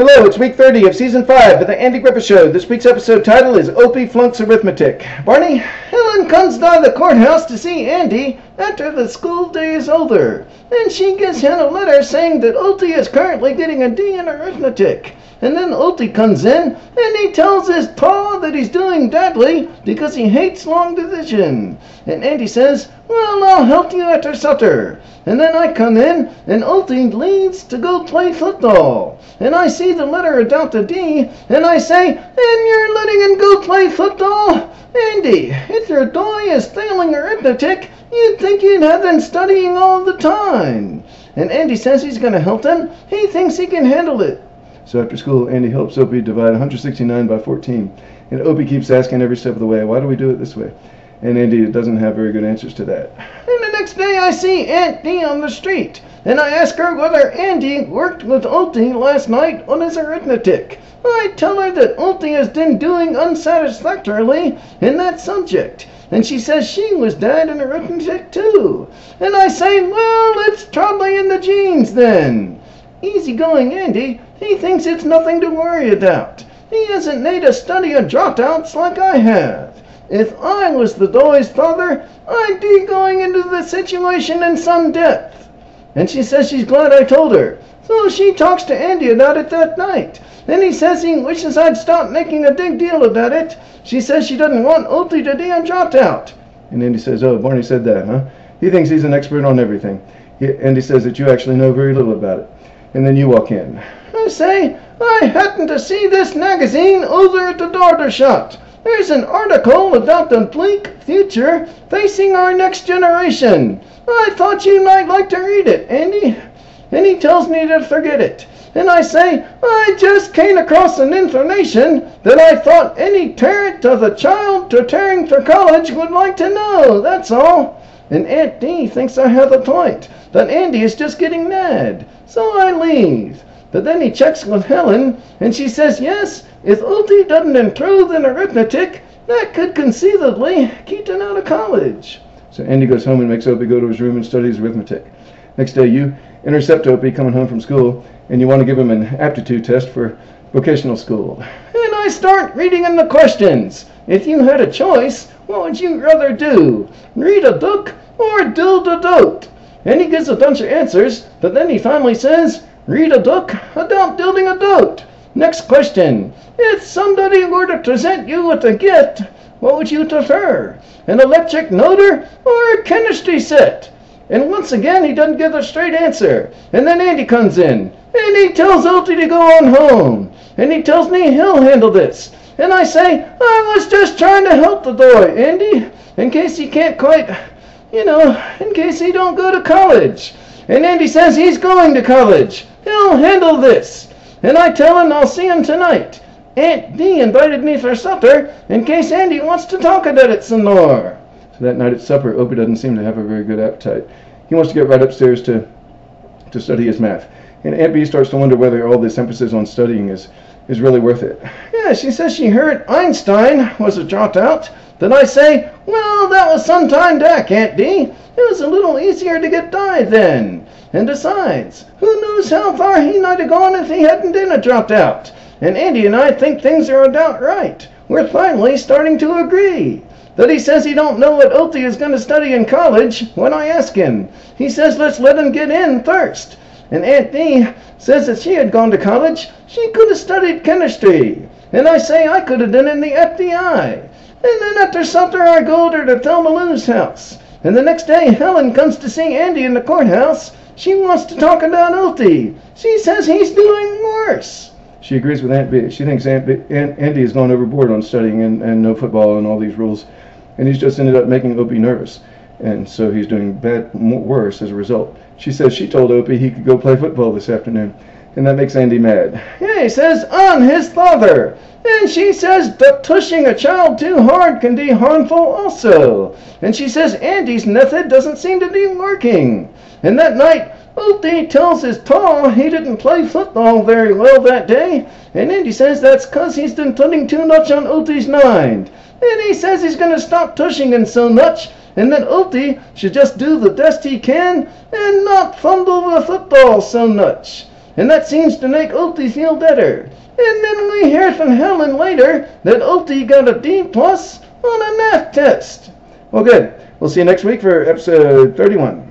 Hello, it's week 30 of season 5 of the Andy Griffith Show. This week's episode title is Opie Flunks Arithmetic. Barney, Helen comes down to the courthouse to see Andy after the school day is over, and she gives him a letter saying that Opie is currently getting a D in arithmetic. And then Opie comes in, and he tells his pa that he's doing badly because he hates long division. And Andy says, well, I'll help you after Sutter. And then I come in, and Opie leaves to go play football. And I see the letter about the D, and I say, and you're letting him go play football? Andy, if your boy is failing arithmetic, you'd think you'd have him studying all the time. And Andy says he's going to help him. He thinks he can handle it. So after school, Andy helps Opie divide 169 by 14. And Opie keeps asking every step of the way, why do we do it this way? And Andy doesn't have very good answers to that. And the next day I see Aunt Dee on the street. And I ask her whether Andy worked with Opie last night on his arithmetic. I tell her that Opie has been doing unsatisfactorily in that subject. And she says she was bad in arithmetic too. And I say, well, it's probably in the genes then. Easygoing Andy, he thinks it's nothing to worry about. He hasn't made a study of dropouts like I have. If I was the boy's father, I'd be going into the situation in some depth. And she says she's glad I told her. So she talks to Andy about it that night. And he says he wishes I'd stop making a big deal about it. She says she doesn't want Opie to be a dropout. And Andy says, oh, Barney said that, huh? He thinks he's an expert on everything. Andy says that you actually know very little about it. And then you walk in. I say, I happened to see this magazine over at the daughter shop. There's an article about the bleak future facing our next generation. I thought you might like to read it, Andy. And he tells me to forget it. And I say, I just came across an information that I thought any parent of a child preparing for college would like to know, that's all. And Aunt Dee thinks I have a point, but Andy is just getting mad. So I leave. But then he checks with Helen, and she says, yes, if Opie doesn't improve in arithmetic, that could conceivably keep him out of college. So Andy goes home and makes Opie go to his room and study his arithmetic. Next day, you intercept Opie coming home from school, and you want to give him an aptitude test for vocational school. And I start reading him the questions. If you had a choice, what would you rather do? Read a book or build a boat? And he gives a bunch of answers, but then he finally says, read a book about building a boat. Next question. If somebody were to present you with a gift, what would you prefer? An electric motor or a chemistry set? And once again, he doesn't give a straight answer. And then Andy comes in, and he tells Opie to go on home. And he tells me he'll handle this. And I say, I was just trying to help the boy, Andy, in case he can't quite, in case he don't go to college. And Andy says he's going to college. He'll handle this. And I tell him I'll see him tonight. Aunt Dee invited me for supper in case Andy wants to talk about it some more. So that night at supper, Opie doesn't seem to have a very good appetite. He wants to get right upstairs to study his math. And Aunt Bee starts to wonder whether all this emphasis on studying is really worth it. Yeah, she says she heard Einstein was a dropout. Then I say, well, that was some time back, Aunt Dee. It was a little easier to get by then. And besides, who knows how far he might have gone if he hadn't been a dropout. And Andy and I think things are about right. We're finally starting to agree. But he says he don't know what Opie is going to study in college when I ask him. He says let's let him get in first. And Aunt Dee says if she had gone to college, she could have studied chemistry. And I say I could have been in the FBI. And then after supper I go over to Thelma Lou's house. And the next day Helen comes to see Andy in the courthouse. She wants to talk about Opie. She says he's doing worse. She agrees with Aunt Bee. She thinks Andy has gone overboard on studying and no football and all these rules. And he's just ended up making Opie nervous. And so he's doing worse as a result. She says she told Opie he could go play football this afternoon. And that makes Andy mad. Yeah, he says, I'm his father. And she says that pushing a child too hard can be harmful also. And she says Andy's method doesn't seem to be working. And that night, Opie tells his pa he didn't play football very well that day. And Andy says that's because he's been putting too much on Opie's mind. And he says he's going to stop pushing him so much. And that Opie should just do the best he can and not fumble the football so much. and that seems to make Opie feel better. And then we hear from Helen later that Opie got a D+ on a math test. Well, good. We'll see you next week for episode 31.